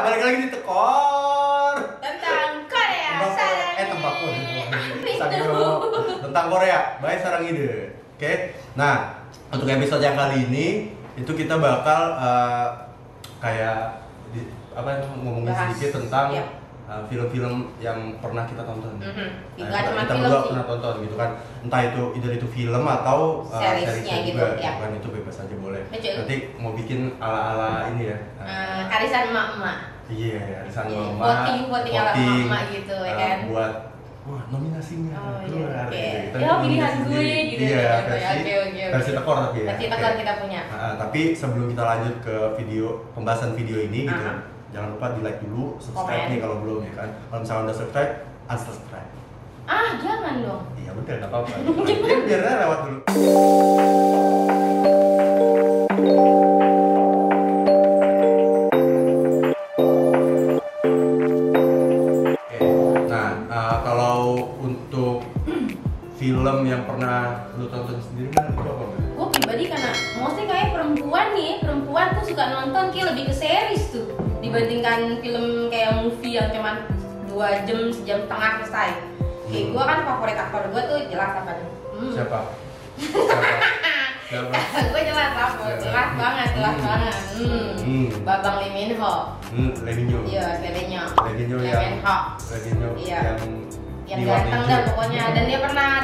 balik lagi di Tekor tentang Korea. tentang Korea, baik sarang ide. Oke, nah untuk episode yang kali ini itu kita bakal ngomongin Bahas. sedikit tentang Yap. film-film yang pernah kita tonton. Nggak cuma kita film berdua sih. pernah tonton gitu kan, entah itu itu film atau Seriesnya seriesnya gitu, juga, ya. kan itu bebas aja boleh. Betul. Nanti mau bikin ala-ala ini ya. Arisan emak-emak. Iya, arisan Iya, mama. voting ala emak-emak gitu, ya kan? Buat nominasinya. Oh, iya, Keluar, oke. gitu. Kita Ya, bikin pilihan nominasi gue sendiri. gitu, Iya, gitu. versi Oke. versi Tekor tapi ya. Versi Tekor Oke. kita punya. Tapi sebelum kita lanjut ke pembahasan video ini gitu, jangan lupa di like dulu, subscribe Komen. nih kalau belum ya kan. Kalau misalnya udah subscribe, unsubscribe. Jangan dong. Iya udah nggak apa-apa. Biar lewat dulu. Oke, nah kalau untuk film yang pernah lu tonton sendiri kan itu apa? Mbak? Gue pribadi karena mostly kayak perempuan tuh suka nonton kayak lebih ke series tuh dibandingkan film kayak movie yang cuman 2 jam, sejam setengah selesai. Kayak gue kan favorit aktor gue tuh jelas apa nih? Siapa? Siapa? Gue jelas apa? Jelas banget. Babang Lee Min Ho. Lee Min Ho. Iya, Lee Min Ho. Lee Min Ho Iya. yang di warna ganteng hijau. dah pokoknya. Dan dia pernah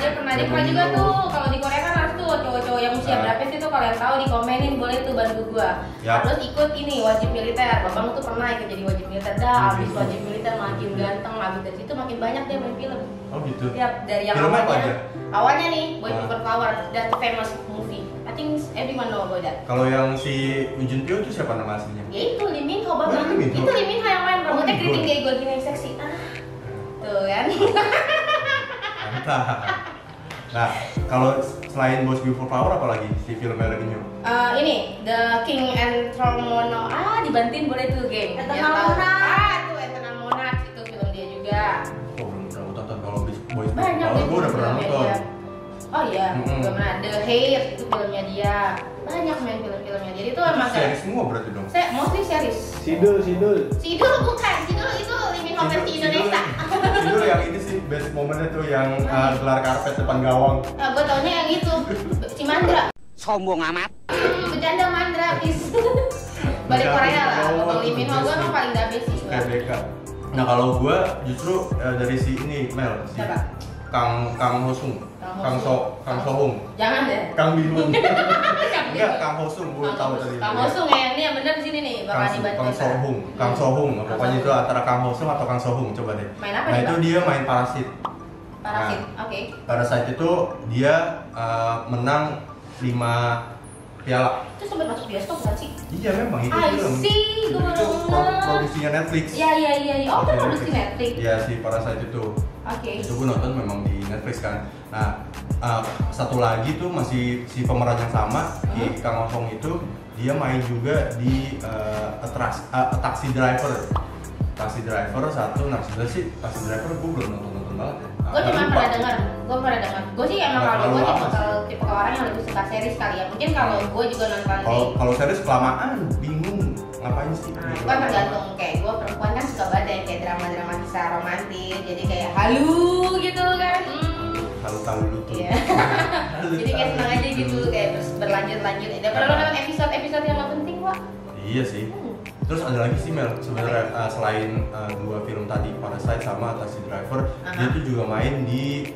juga tuh kalau di Korea kan harus tuh cowok-cowok yang usia berapa sih tuh kalian tahu di komenin boleh tuh bantu gua. Yap. Harus ikut ini wajib militer. Babang tuh pernah ikut jadi wajib militer dah. Abis wajib militer makin ganteng, abis dari situ makin banyak dia main film. Oh gitu. Tiap dari yang Film apa aja? awalnya nih Boy Before Flower, that famous movie. I think everyone know about that. Kalau yang si Ujun Pyo itu siapa nama aslinya? Ya itu Lee Min Ho babang. Lee Min Ho. Itu Lee Min Ho yang main rambutnya Oh, keriting good. kayak gue gini seksi. Tuh kan. Mantap. Nah, kalau selain Boys Before Flower apa lagi si film Lee Min Ho? Ini The King and Tromono. Dibantuin boleh tuh geng. Eternal Yang tahu. Monarch. Tuh Eternal Monarch itu film dia juga. Oh belum pernah aku tonton. Kalau Boys Before Banyak Flower deh gue udah pernah filmnya nonton. dia. Oh iya, Mm-mm. juga pernah The Hair itu filmnya dia. Banyak main film-filmnya. Jadi itu emang Series kayak semua berarti dong. mostly series. Sidul. Sidul bukan, Sidul itu Lee Min Ho versi Indonesia. Itu yang ini sih best momennya tuh yang gelar karpet depan gawang. Gue taunya yang itu si Mandra. Sombong amat. Bercanda Mandra, please. Balik Korea lah. Kalau Lee Min Ho gue emang paling gak basic Kayak gue. BK. Nah kalau gue justru dari si ini Mel, si Siapa? Kang Hosung, Kang Sohung, Jangan deh. Kang Bihun. Enggak, Kang Hosung gue tahu tadi. Kang Hosung ya, ini yang bener di sini nih bakal dibantu. Kang Sohung, pokoknya itu antara Kang Hosung atau Kang Sohung, coba deh. Main apa Nah dia, itu Bang? dia main Parasit. Parasit, oke. Parasit itu dia menang 5 piala. Itu sempat masuk bioskop kan sih? Iya memang itu I film. see, gue Itu baru ngeh. produksinya Netflix. Iya. Oh, itu produksi Netflix. Iya si Parasite itu. Oke. Itu gue nonton memang di Netflix kan. Nah satu lagi tuh masih si pemeran yang sama di Kang Hosong itu dia main juga di Taxi Driver. Taxi Driver satu. Nah sebenarnya sih Taxi Driver gue belum nonton banget ya. Gue cuma pernah dengar. Gue sih emang Nggak kalau gue terlalu lama tipe orang yang lebih suka series kali ya. Mungkin kalau gue juga nonton Kalau series kelamaan, bingung ngapain sih? Nah, itu kan tergantung kayak gue perempuan kan suka banget yang kayak drama-drama kisah romantis, jadi kayak halu gitu kan. Halu tuh. Iya. Jadi kayak senang aja gitu kayak terus berlanjut. Daripada lo nonton episode yang gak penting, Wak. Iya sih. Terus ada lagi sih Mel, sebenarnya selain 2 film tadi Parasite sama Taxi Driver, dia tuh juga main di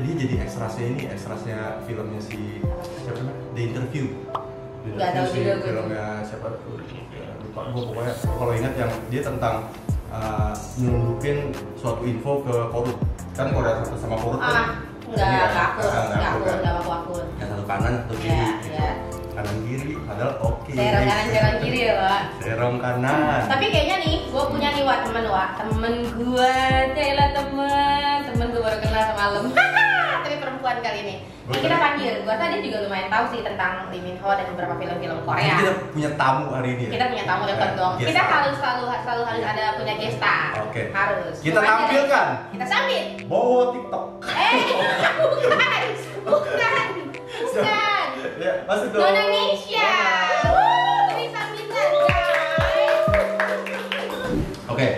dia jadi ekstrasnya filmnya si siapa namanya? The Interview. Nggak tahu sih, juga gue. filmnya siapa tuh? Ya, lupa gue pokoknya kalau ingat yang dia tentang nyelundupin suatu info ke korup. Kan Korea Selatan sama korup kan? Nggak akur. Yang satu kanan atau kiri? Iya. Kanan kiri, padahal oke. Serong kanan, serong kiri ya, Wak. Serong kanan. Tapi kayaknya nih, gue punya nih temen gue, Cela temen gue baru kenal semalam. Tapi perempuan kali ini. Ini kita panggil, gue tadi juga lumayan tahu sih tentang Lee Min Ho dan beberapa film-film Korea. Jadi kita punya tamu hari ini ya? Kita punya tamu dekat dong. Guest Kita star. harus selalu ada punya guest star. Oke. Harus. Kita Coba aja deh. tampilkan. Kita sambit. Bowo TikTok. Bukan. Ya, masuk dong. Nona Indonesia. Beri sambitan guys. Oke.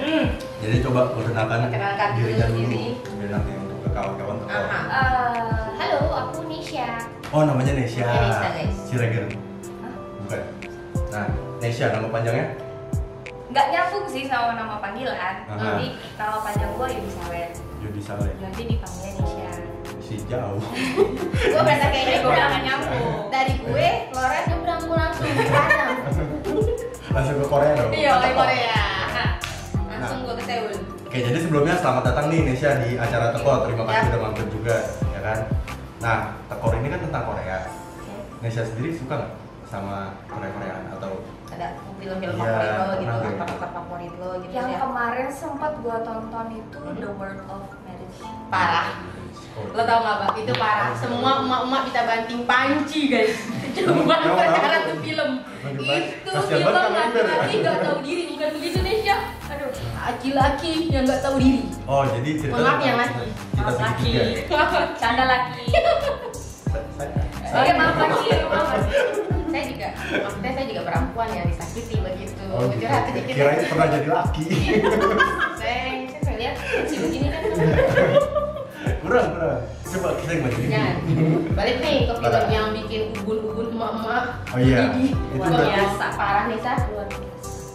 Jadi coba perkenalkan Perkenalkan dirinya dulu dulu. diri. Biar nanti untuk ke kawan-kawan tuh. Halo, aku Nisha. Oh, namanya Nesya. Nesya, guys. Siregar. Bukan. Nah, Nesya nama panjangnya? Nggak nyambung sih sama nama panggilan. Aha. Jadi nama panjang gue Yudi Saleh. Yudi Saleh. Nanti dipanggilnya Nisha. Si jauh. Gue berasa kayak Gue nyebrang. nggak nyambung. Dari gue, Flores nyebrang gue langsung ke kanan. Langsung ke Korea dong. Iya, ke Korea. Langsung gue ke Seoul. Oke, jadi sebelumnya selamat datang nih Nesya di acara Tekor. Terima kasih Ya. udah mampir juga, ya kan? Nah, Tekor ini kan tentang Korea. Nesya sendiri suka nggak sama Korea-Koreaan atau Ada film-film Iya, favorit lo gitu, pernah deh. aktor-aktor favorit lo gitu Yang ya. kemarin sempat gue tonton itu The World of Marriage. Parah. Oh. Lo tau gak, Pak? Itu parah. Semua emak-emak bisa banting panci, guys. Emang Coba kenapa? cara tuh film. Banting panci? Itu Kasian film banget kan laki-laki Ember. gak tahu diri, bukan begitu Nesya. Aduh, laki-laki yang gak tahu diri. Oh, jadi cerita Maaf tentang yang laki. kita Maaf laki. segitiga. Canda laki. Saya. Maaf laki. Maaf laki. Saya juga, maksudnya saya juga perempuan yang disakiti begitu. Oh, gitu. Curhat sedikit. Kirain pernah jadi laki. Saya lihat si begini kan. Kurang. Coba kita gimana ini? Jangan. Balik nih ke film yang bikin ubun-ubun emak-emak. Oh iya. Gigi. Itu Luar berarti- biasa, parah nih, Sa. Luar biasa.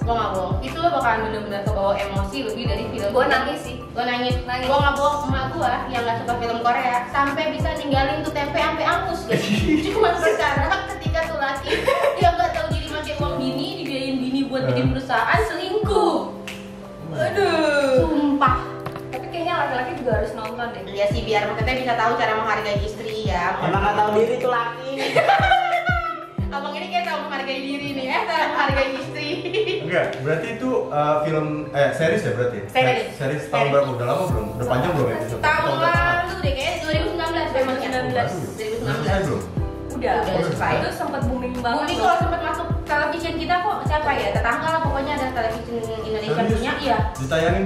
Gua nggak bohong. Itu lo bakalan bener-bener kebawa emosi lebih dari film. Gue nangis sih. Gua nangis. Gua nggak bohong, emak gua yang nggak suka film Korea sampai bisa ninggalin tuh tempe sampai angus guys. Cuma perkara ketika tuh laki yang nggak tahu diri pakai uang bini, dibiayain bini buat bikin perusahaan selingkuh. Aduh. Sumpah. Tapi kayaknya laki-laki juga harus nonton deh. Iya sih, biar maksudnya bisa tahu cara menghargai istri ya. Emang nggak tahu diri tuh laki. Abang ini kayak tahu menghargai diri nih, cara menghargai istri. Enggak, berarti itu film series ya berarti? Series. Series tahun berapa? Udah lama belum? Udah panjang belum ya? Tahun lalu deh, kayaknya 2019 memangnya. 2019 belum? Udah. Udah selesai. Itu sempat booming banget. Bumi kalau sempat masuk television kita kok siapa ya? Tetangga lah pokoknya ada television Indonesia Serius? punya, iya. Ditayangin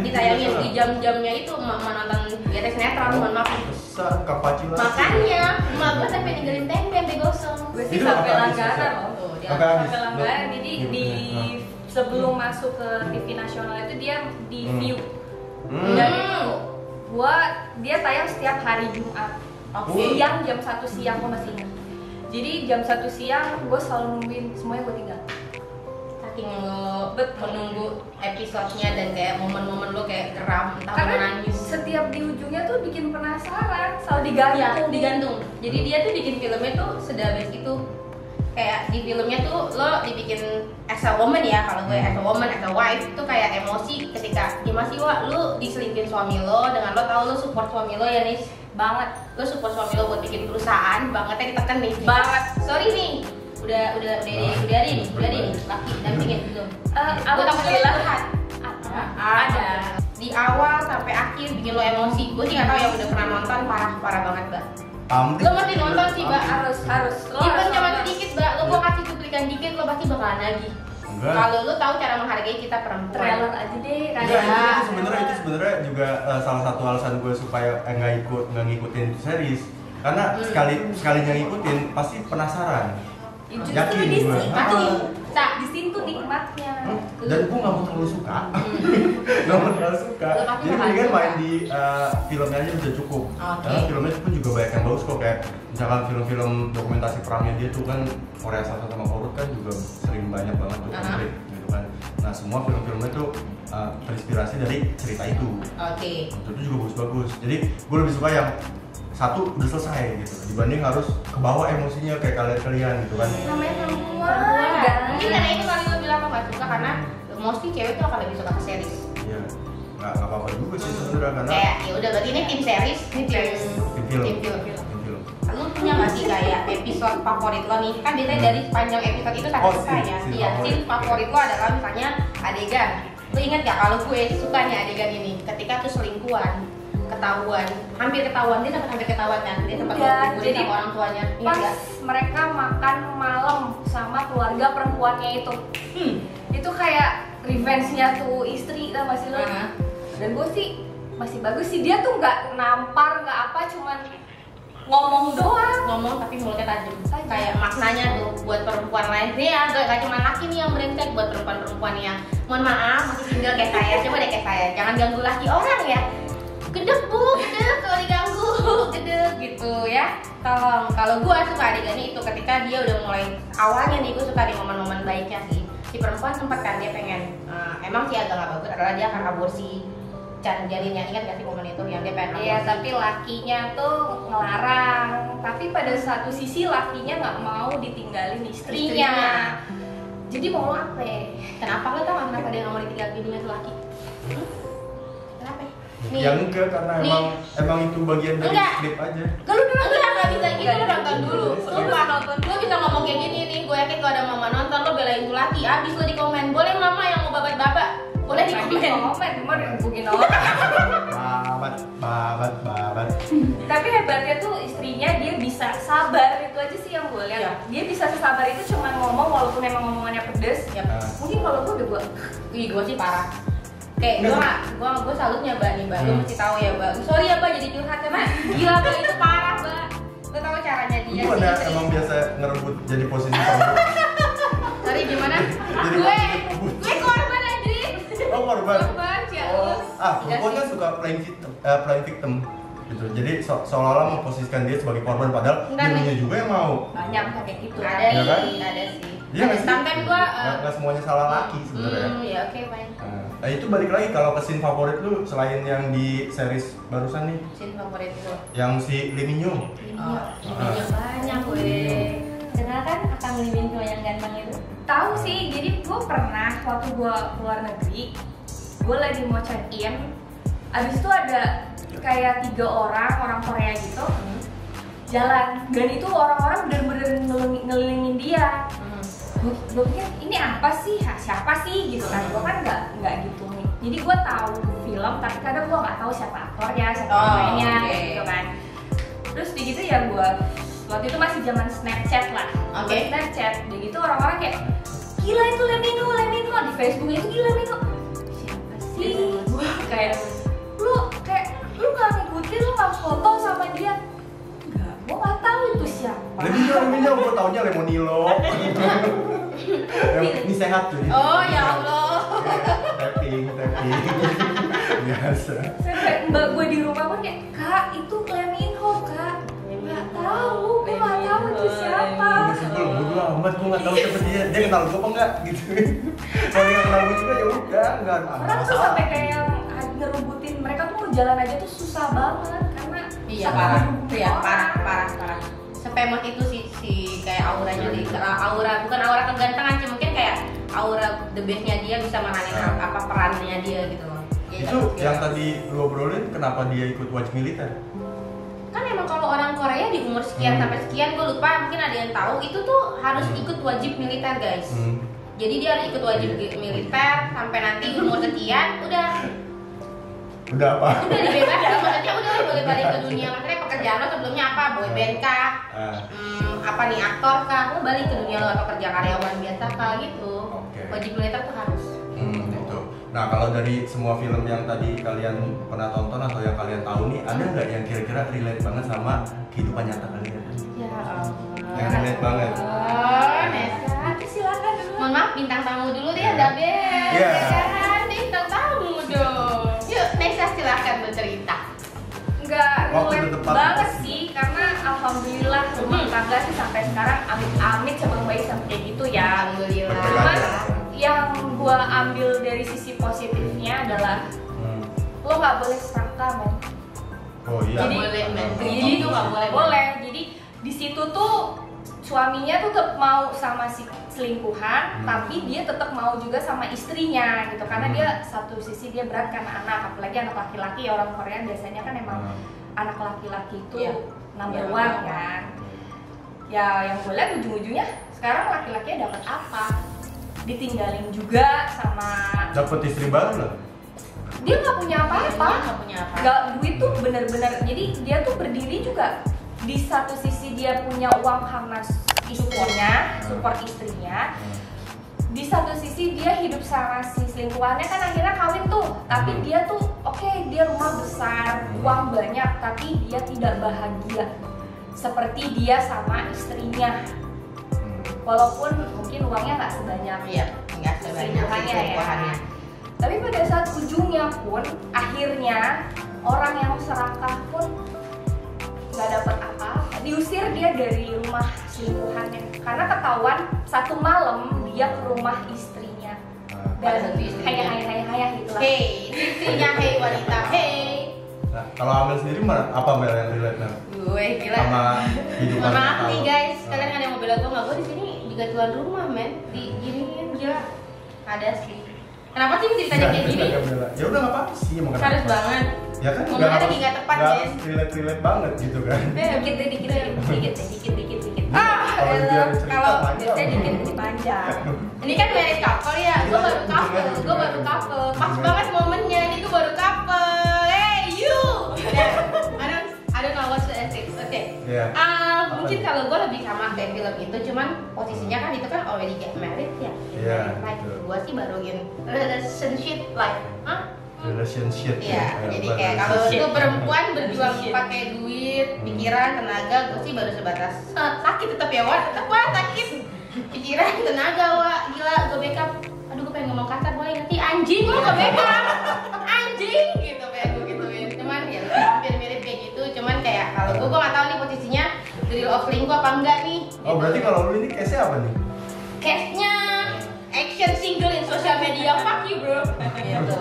di jam-jamnya itu emak-emak nonton di atas sinetron, mohon maaf. Besar, kapacil. Makanya, emak gua sampai ninggalin tempe sampai gosong. Gue sih Itu sampai apa habis langganan ya? loh. Tuh, dia Sampai habis. Sampai langganan. Jadi di sebelum masuk ke TV nasional itu dia di view. Dan itu dia tayang setiap hari Jumat. Oke. Siang jam 1 siang gue masih ingat. Jadi jam 1 siang gue selalu nungguin semuanya gue tinggal. Saking lo menunggu episodenya dan kayak momen-momen lo kayak geram, entah Karena mau nangis. setiap di ujungnya tuh bikin penasaran, selalu Iya, digantung. digantung. Jadi dia tuh bikin filmnya tuh sedabes itu. Kayak di filmnya tuh lo dibikin as a woman ya, kalau gue as a woman, as a wife itu kayak emosi ketika gimana sih Wak, lu diselingkuhin suami lo dengan lo tahu lo support suami lo ya nih banget, lo support suami lo buat bikin perusahaan bangetnya ditekan nih Banget. sorry nih udah ada nih laki dampingin belum. Gue takut Alhamdulillah. curhat. Ada. Di awal sampai akhir bikin lo emosi. Gue sih nggak tahu yang udah pernah nonton parah banget Mbak. Lo mesti nonton sih Mbak. Harus. Lo Even harus cuma nonton. sedikit Mbak, lo gua kasih cuplikan dikit lo pasti bakalan nagih. Enggak. Kalau lo tahu cara menghargai kita perempuan. Trailer aja deh. Enggak, Ya. itu sebenarnya juga salah satu alasan gue supaya nggak ngikutin series. Karena sekalinya ngikutin pasti penasaran. Justru Yakin di gue. situ. Tak. Di situ nikmatnya. Dan gue nggak mau terlalu suka. Nggak mau terlalu suka. Lo pasti Jadi bakal mendingan suka. main di filmnya aja udah cukup. Oke. Karena filmnya pun juga banyak yang bagus kok, kayak misalkan film-film dokumentasi perangnya dia tuh kan Korea Selatan sama Korut kan juga sering banyak banget tuh konflik gitu kan. Nah semua film-filmnya tuh terinspirasi dari cerita itu. Oke. Itu juga bagus-bagus. Jadi gue lebih suka yang satu udah selesai gitu dibanding harus kebawa emosinya kayak kalian gitu kan. Namanya perempuan. Mungkin karena itu kali lo bilang lo nggak suka karena mostly cewek tuh akan lebih suka ke series. Iya. Nggak apa-apa juga sih sebenarnya karena Kayak ya udah berarti ini tim series, ini tim tim film. tim film. Tim film. Lu punya nggak sih kayak episode favorit lo nih? Kan biasanya dari sepanjang episode itu sampai Oh, selesai ya. scene Iya, favorit. scene favorit lo adalah misalnya adegan. Lu inget gak kalau gue suka nih adegan ini? Ketika tuh selingkuhan, ketahuan, hampir ketahuan dia sampai ketahuan kan? Dia sempat Iya, selingkuhin jadi sama orang tuanya. Ingat Pas nggak? mereka makan malam sama keluarga perempuannya itu. Itu kayak revenge-nya tuh istri, tau gak sih lo? Heeh. Dan gue sih masih bagus sih, dia tuh nggak nampar, nggak apa, cuman ngomong doang. Ngomong tapi mulutnya tajam. Kayak maknanya tuh buat perempuan lain nih ya, gak cuma laki nih yang brengsek, buat perempuan-perempuan yang mohon maaf masih single kayak saya, coba deh kayak saya, jangan ganggu laki orang ya. Gedek bu, gedek kalau diganggu, gedek gitu ya. Tolong. Kalau gue suka adegannya itu ketika dia udah mulai awalnya nih, gue suka di momen-momen baiknya sih. Si perempuan sempat kan dia pengen, emang sih agak gak bagus adalah dia akan aborsi janinnya, ingat gak sih momen itu yang dia pengen aborsi? Iya, tapi lakinya tuh ngelarang. Tapi pada satu sisi lakinya nggak mau ditinggalin istrinya. Jadi mau apa? Kenapa lo tau kenapa dia nggak mau ditinggalin bininya tuh laki? Kenapa? Ya enggak, karena emang itu bagian dari skrip aja. Kalau lu nonton nggak bisa gitu, lu nonton dulu. Sumpah nonton, lu bisa ngomong kayak gini nih. Gue yakin kalau ada mama nonton, lo belain tuh laki. Abis lo di komen, boleh mama yang mau babat-babat. Boleh di komen, cuma digebukin orang. Babat. Tapi hebatnya tuh istrinya dia bisa sabar, itu aja sih yang gue lihat. Iya. Dia bisa sesabar itu cuma ngomong walaupun emang ngomongannya pedes. Ya, mungkin kalau gue udah gue sih parah. Kayak gue salutnya Mbak nih Mbak, lu mesti tahu ya Mbak. Sorry ya Mbak jadi curhat karena gila Mbak itu parah Mbak. Lu tahu caranya dia Itu ada emang biasa ngerebut jadi posisi perempuan. Sorry gimana? Jadi gue korban Adri. Oh korban. Korban ya. Perempuan kan suka playing victim gitu. Jadi seolah-olah memposisikan dia sebagai korban padahal dirinya juga yang mau. Banyak kayak gitu. Ada ya kan? sih, ada sih. Iya nggak sih? Sometimes gue nggak semuanya salah laki sebenarnya. Ya oke fine. Nah itu balik lagi kalau ke scene favorit lu selain yang di series barusan nih, Scene favorit lu. yang si Lee Min Ho. Ini banyak gue. Kenal kan Akang Lee Min Ho yang ganteng itu? Tahu sih, jadi gue pernah waktu gue keluar negeri, gue lagi mau check in, abis itu ada kayak 3 orang Korea gitu jalan, dan itu orang-orang bener-bener ngelilingin dia. Gue pikir ini apa sih, siapa sih gitu kan, gue kan nggak gitu nih. Jadi gue tahu film, tapi kadang gue nggak tahu siapa aktornya, siapa pemainnya gitu kan. Terus di gitu ya gue waktu itu masih zaman Snapchat lah, Snapchat, di gitu orang-orang kayak gila itu Lee Min Ho di Facebook itu gila Lee Min Ho. Siapa sih? Gue kayak lu nggak ngikutin, lu nggak foto sama dia? Enggak, gue nggak tahu itu siapa. Lee Min Ho, gue taunya Lemonilo. Ini sehat tuh. Oh ya Allah. Tapping. Biasa. Sampai mbak gue di rumah pun kayak, kak itu Lee Min Ho kak. Nggak tahu, gue nggak tahu itu siapa. Gue sebel, bodo amat, gue nggak tahu siapa dia. Dia kenal gue apa enggak gitu. Kalau dia kenal gue juga ya udah, nggak Orang tuh sampai kayak yang ngerubutin mereka tuh mau jalan aja tuh susah banget karena parah. Sepemot itu si kayak auranya di bukan aura kegantengan sih, mungkin kayak aura the bestnya dia bisa meranin apa perannya dia gitu loh. Itu yang tadi lu obrolin, kenapa dia ikut wajib militer? Kan emang kalau orang Korea di umur sekian sampai sekian, gue lupa, mungkin ada yang tahu itu tuh harus ikut wajib militer guys. Jadi dia harus ikut wajib militer sampai nanti umur sekian udah apa? Udah dibebaskan, maksudnya udah boleh balik ke dunia. Maksudnya pekerjaan lo sebelumnya apa? Boyband kah? Apa nih, aktor kah? Lo balik ke dunia lo atau kerja karyawan biasa kah gitu. Wajib militer tuh harus. Gitu. Nah kalau dari semua film yang tadi kalian pernah tonton atau yang kalian tahu nih, ada nggak yang kira-kira relate banget sama kehidupan nyata kalian? Ya Allah. Yang relate banget. Nesa, silakan dulu. mohon maaf bintang tamu dulu deh, Dabel. Iya. Bintang tamu dong. Yuk Nesa silakan bercerita. Nggak relate banget sih, karena alhamdulillah rumah tangga sih sampai sekarang amit-amit sebelum bayi sampai kayak gitu ya. Alhamdulillah. Cuman yang gua ambil dari sisi positifnya adalah lo nggak boleh serakah, men. Oh iya. Jadi jadi itu nggak boleh. Jadi di situ tuh suaminya tuh tetap mau sama si selingkuhan, tapi dia tetap mau juga sama istrinya gitu, karena dia satu sisi dia berat karena anak, apalagi anak laki-laki. Orang Korea biasanya kan emang anak laki-laki itu number one kan. Ya yang gue lihat ujung-ujungnya sekarang laki-lakinya dapat apa? Ditinggalin juga sama. Dapat istri baru lah. Dia nggak punya apa-apa. Nggak, duit tuh bener-bener. Jadi dia tuh berdiri juga. Di satu sisi dia punya uang karena istrinya, support istrinya. Di satu sisi dia hidup sama si selingkuhannya, kan akhirnya kawin tuh. Tapi dia tuh dia rumah besar, uang banyak, tapi dia tidak bahagia. seperti dia sama istrinya. Walaupun mungkin uangnya nggak sebanyak nggak sebanyak selingkuhannya ya. Tapi pada saat ujungnya pun, akhirnya orang yang serakah pun nggak dapat apa-apa. Diusir dia dari rumah selingkuhannya karena ketahuan satu malam dia ke rumah istrinya dan hayah gitu lah. Hei, istrinya hei wanita, hei. Nah, kalau Amel sendiri apa Mel yang relate Mel? Gue gila. Sama hidupan Maaf kalau- nih guys, kalian ada yang mau bela gue nggak? Gue di sini juga tuan rumah men, di giniin gila. Ada sih. Kenapa sih ceritanya kayak gini? Ya udah nggak apa-apa sih, emang Harus kenapa? banget. Ya kan Ngomongnya lagi nggak tepat, guys. relate banget gitu kan. Dikit deh. Kalau dibiarin cerita kalau panjang. Biasanya dikit lebih panjang. Ini kan married couple ya, gue baru couple, pas banget momennya, ini gue baru couple, hey you, I don't know what's the ethics, oke. Iya. Mungkin kalau gue lebih sama kayak film itu, cuman posisinya kan itu kan already get married ya. Iya, Like betul. gue sih baru in relationship like, Relationship Iya, ya. jadi kayak kalau itu perempuan berjuang pakai duit, pikiran, tenaga, gue sih baru sebatas sakit tetap ya, tetap sakit. Pikiran, tenaga, gila, gue backup. Aduh, gue pengen ngomong kasar, boleh nanti anjing gue backup, anjing gitu pengen gue gituin. Cuman ya hampir mirip kayak gitu, cuman kayak kalau gue nggak tahu nih posisinya real of selingkuh apa enggak nih. Oh berarti kalau lu ini case-nya apa nih? Case-nya action single in social media, fuck you bro. Gitu,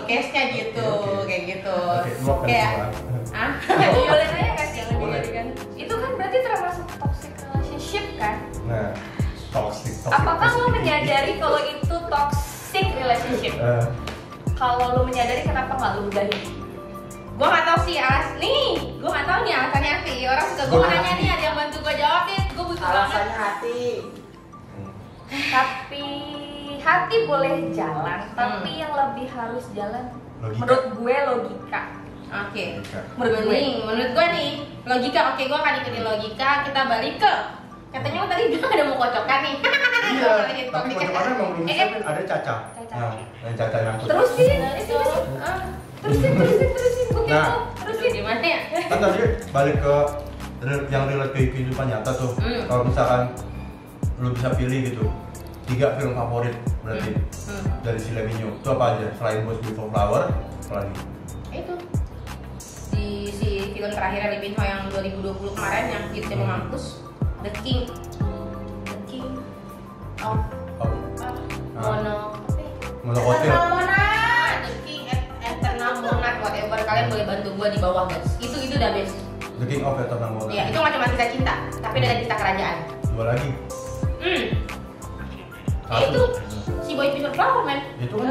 case-nya gitu, kayak gitu. Oke, Kayak, ah? Boleh nanya nggak sih yang Boleh. dijadikan? Itu kan berarti termasuk toxic relationship kan? Nah, toxic. Apakah lo menyadari kalau itu toxic relationship? Kalau lo menyadari, kenapa nggak lo udahin? Gue nggak tahu sih gue nggak tahu nih alasannya apa. Orang suka gue nanya nih, ada yang bantu gue jawab nih, gue butuh banget. Alasannya hati. Tapi hati boleh jalan, tapi yang lebih harus jalan Logika. menurut gue logika. Oke. Menurut gue Menurut gue nih logika. Oke, gue akan ikutin logika. Kita balik ke katanya lo tadi bilang ada mau kocokan nih. Iya, tapi kocokannya emang belum bisa kan ada Caca. Caca. Nah, yang Caca nyangkut. Terusin, Terusin. Gue Nah. terusin gimana ya? Kan tadi balik ke yang relate ke kehidupan nyata tuh. Kalau misalkan lu bisa pilih gitu 3 film favorit berarti dari si Levinho itu apa aja selain Boys Before Flower apa lagi? Itu si film terakhir Lee Min Ho yang 2020 kemarin yang hitsnya mau mampus, The King of Monokotil. The King Eternal Monarch whatever, kalian boleh bantu gua di bawah guys. Itu udah best. The King of Eternal Monarch. Iya, itu nggak cuma kisah cinta, tapi ada kisah kerajaan. 2 lagi. Satu. Itu si Boy Before Flower man. Itu kan.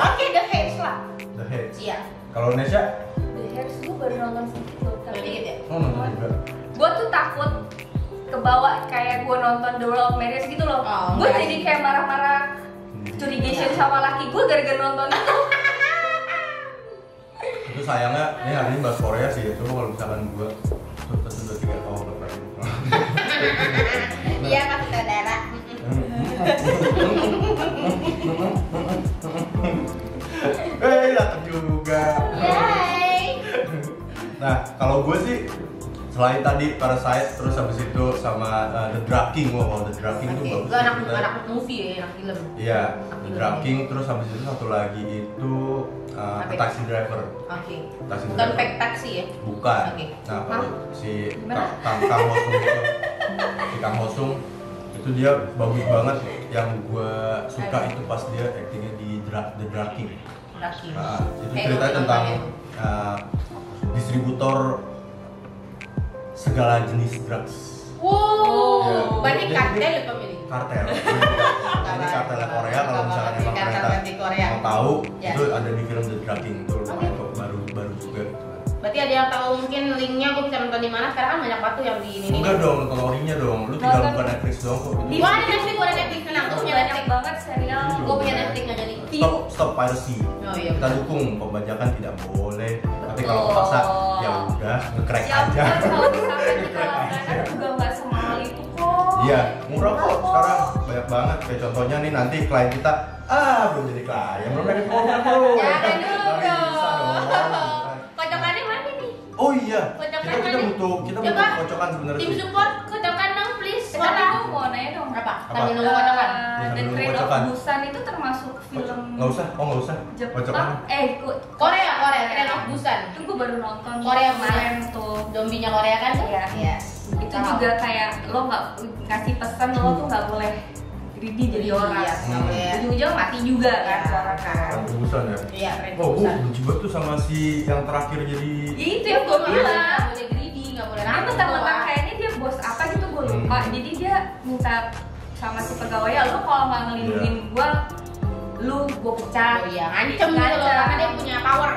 Oke, The Heights lah. The Heights. Iya. Kalau Nesya? The Hairs gue baru nonton sedikit loh, Udah dikit ya. tapi Oh nonton juga. gue tuh takut kebawa kayak gue nonton The World of Marriage gitu loh. Oh, Gue enggak jadi sih. kayak marah-marah curigation sama laki gue gara-gara nonton itu. Itu sayangnya ini hari ini bahas Korea sih. Coba kalau misalkan gua sudah 3 tahun lepas. Iya, Pak Saudara. Datang juga. Yay. Nah, kalau gue sih selain tadi Parasite, terus habis itu sama The Drug King. Wow, The Drug King itu Oke, bagus. lu anak movie ya, anak film. Iya, The Drug King, terus habis itu satu lagi itu Apa itu? Taxi Driver. Oke. Taxi Bukan Driver. fake taxi ya? Bukan. Oke. Nah, kalau si Gimana? Kang Hosung itu, si Kang Hosung itu dia bagus banget. Yang gue suka itu pas dia aktingnya di The Drug King. Laki. Nah, itu Kayak ceritanya lu tentang nonton distributor segala jenis drugs. Wow, Iya. berarti Dia- kartel dia- ya pemilik. Kartel. Ini kartelnya Korea kalau misalkan emang Kartel mereka di Korea. mau tahu Ya. itu ada di film The Drug King itu baru juga. Berarti ada yang tahu mungkin linknya gue bisa nonton di mana? Sekarang kan banyak banget tuh yang di ini. Enggak dong, nonton orinya dong. Lu tinggal Nonton. buka Netflix doang kok. Itu Wah, ada Netflix, gue ada Netflix, tenang, gue punya Banyak Netflix. banget serial. Gue punya Netflix nggak jadi. stop piracy. Oh iya. Kita dukung pembajakan tidak boleh. Tapi kalau kepaksa ya udah nge-crack Ya aja. ampun, kalau misalkan kita langganan juga nggak semahal itu kok. Iya, murah kok sekarang banyak banget. Kayak contohnya nih nanti klien kita belum jadi klien, belum dapat program bro. Jangan dulu Nggak bisa dong. dong. Kocokannya mana nih? Oh iya, Kocokan kita kita butuh kocokan sebenarnya. Tim support kocokan dong please. Tapi gue mau nanya dong. Apa? Sambil nunggu kocokan. The Train of Busan itu termasuk film Nggak usah. Kocokan. Jepang. Korea, Train of Busan. Itu gue baru nonton Korea kemarin tuh. Zombinya Korea kan tuh? Iya. Itu juga kayak lo nggak ngasih pesan lo tuh nggak boleh greedy jadi orang. Iya, nggak boleh. Ujung-ujung mati juga kan Iya. orang kan. Busan ya. Iya, Train of Oh, gue Busan. benci banget tuh sama si yang terakhir jadi. Itu yang gue bilang. Nggak boleh greedy, nggak boleh Nah, rambut mentang-mentang kayaknya dia bos apa gitu gue lupa. Jadi dia minta sama si pegawai, ya lu kalau nggak ngelindungin gue, lu gue pecat. Oh iya, ngancem gitu loh, karena dia punya power.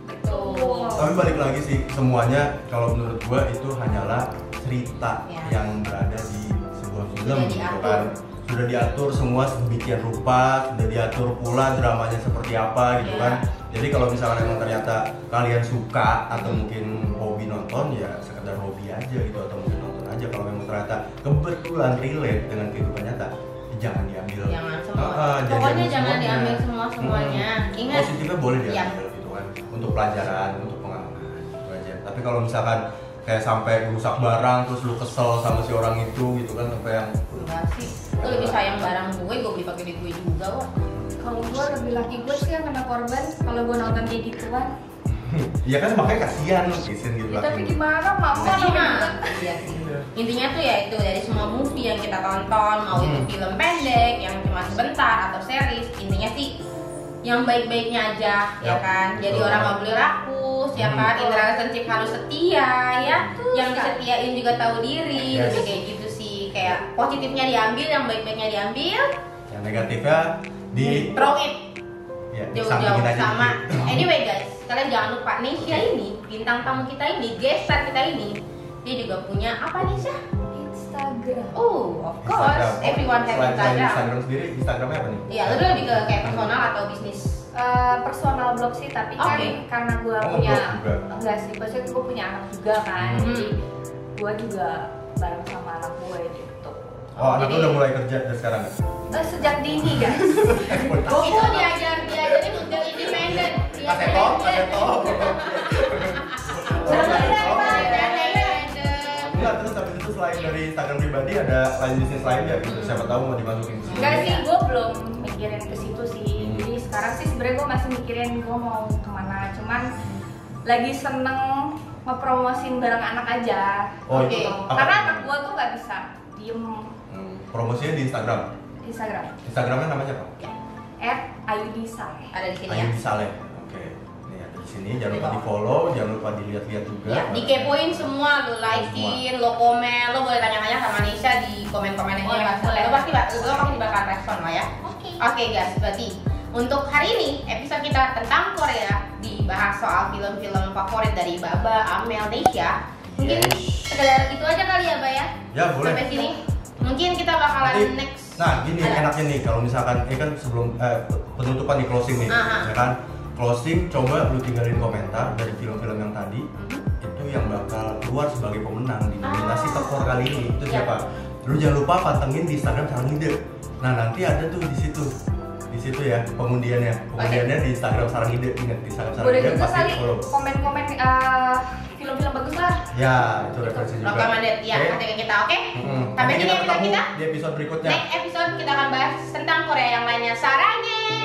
Betul. Tapi balik lagi sih, semuanya kalau menurut gua itu hanyalah cerita Ya. yang berada di sebuah film Sudah gitu diatur. kan. Sudah diatur semua sedemikian rupa, sudah diatur pula dramanya seperti apa gitu Ya. kan. Jadi kalau misalkan emang ternyata kalian suka atau mungkin hobi nonton ya sekedar hobi aja gitu atau mungkin nonton aja. Kalau memang ternyata kebetulan relate dengan kehidupan nyata, jangan diambil. Jangan semua. Jangan Pokoknya diambil jangan semuanya. diambil semua-semuanya. Ingat. Positifnya boleh Iya. diambil gitu kan, untuk pelajaran, untuk pengalaman gitu aja. Tapi kalau misalkan kayak sampai rusak barang terus lu kesel sama si orang itu gitu kan, sampai yang Enggak sih, lu lebih sayang barang gue beli pakai duit gue juga kok. Kalau gue lebih laki gue sih yang kena korban kalau gue nonton kayak gituan. ya kan makanya kasihan lu kisin gitu Ya, tapi laki. gimana mama Sedih mah. namanya? Iya sih. Intinya tuh ya itu dari semua movie yang kita tonton, mau itu film pendek yang cuma sebentar atau series, intinya sih yang baik-baiknya aja ya Yap, kan. Jadi betul. orang nggak boleh rakus ya kan. Betul. Relationship harus setia ya. Betul Yang sekali. disetiain juga tahu diri, Yes. lebih kayak gitu sih. Kayak positifnya diambil, yang baik-baiknya diambil, Yang negatifnya di throw it ya, jauh-jauh disampingin aja sama. gitu. Anyway guys, kalian jangan lupa Nesya ini, bintang tamu kita ini, guest star kita ini, dia juga punya apa Nesya? Instagram. Oh, of course, Instagram. everyone have Selain Instagram. Instagram sendiri, Instagramnya apa nih? Iya, lu lebih ke kayak personal atau bisnis? Personal blog sih, tapi kan Oke. karena gue Oh, punya blog juga. enggak sih, maksudnya gue punya anak juga kan, Hmm. jadi gue juga bareng sama anak gue gitu. Oh, anak lu Jadi- udah mulai kerja dari sekarang ya? Sejak dini guys. Itu diajarin untuk independen. Kaseto. Enggak, terus habis itu selain dari Instagram pribadi ada lain bisnis lain ya gitu. Siapa tahu mau dimasukin ke sini. Enggak sih, gue belum mikirin ke situ sih. Hmm. Jadi sekarang sih sebenarnya gue masih mikirin gue mau kemana. Cuman lagi seneng ngepromosin barang anak aja. Oh, Oke. itu apa? Karena anak gue tuh nggak bisa diem Promosinya di Instagram. Instagram. Instagramnya namanya apa? @ayudisa. Ada di sini ya. Ayu Saleh. Oke. Nih ada di sini. Jangan lupa di follow, jangan lupa dilihat-lihat juga. Ya, dikepoin semua, lo likein, lo komen, lo boleh tanya-tanya sama Nisha di komen-komen aja. Boleh, Mas. boleh. Lo pasti bakal respon lah ya. Oke guys, berarti untuk hari ini episode kita tentang Korea dibahas soal film-film favorit dari Baba, Amel, Nisha. Mungkin sekedar itu aja kali ya, Ba ya. Ya, boleh. Sampai sini. Mungkin kita bakalan Nanti- next. Nah, gini Ada. enaknya nih kalau misalkan ini kan sebelum penutupan di closing nih, Aha. ya kan? Closing coba lu tinggalin komentar dari film-film yang tadi. Itu yang bakal keluar sebagai pemenang di nominasi tekor kali ini. Itu Ya. siapa? Lu jangan lupa pantengin di Instagram Sarang Ide. Nah, nanti ada tuh di situ. Di situ ya pengundiannya. Pengundiannya di Instagram Sarang Ide. Ingat di Instagram Sarang Boleh Ide juga pasti kali follow. komen-komen film-film bagus lah. Ya, itu referensi juga. Recommended ya, Oke? nanti ke kita, oke? Sampai Sampai sini episode ketemu kita. di episode berikutnya. Next episode kita akan bahas tentang Korea yang lainnya. Sarangnya.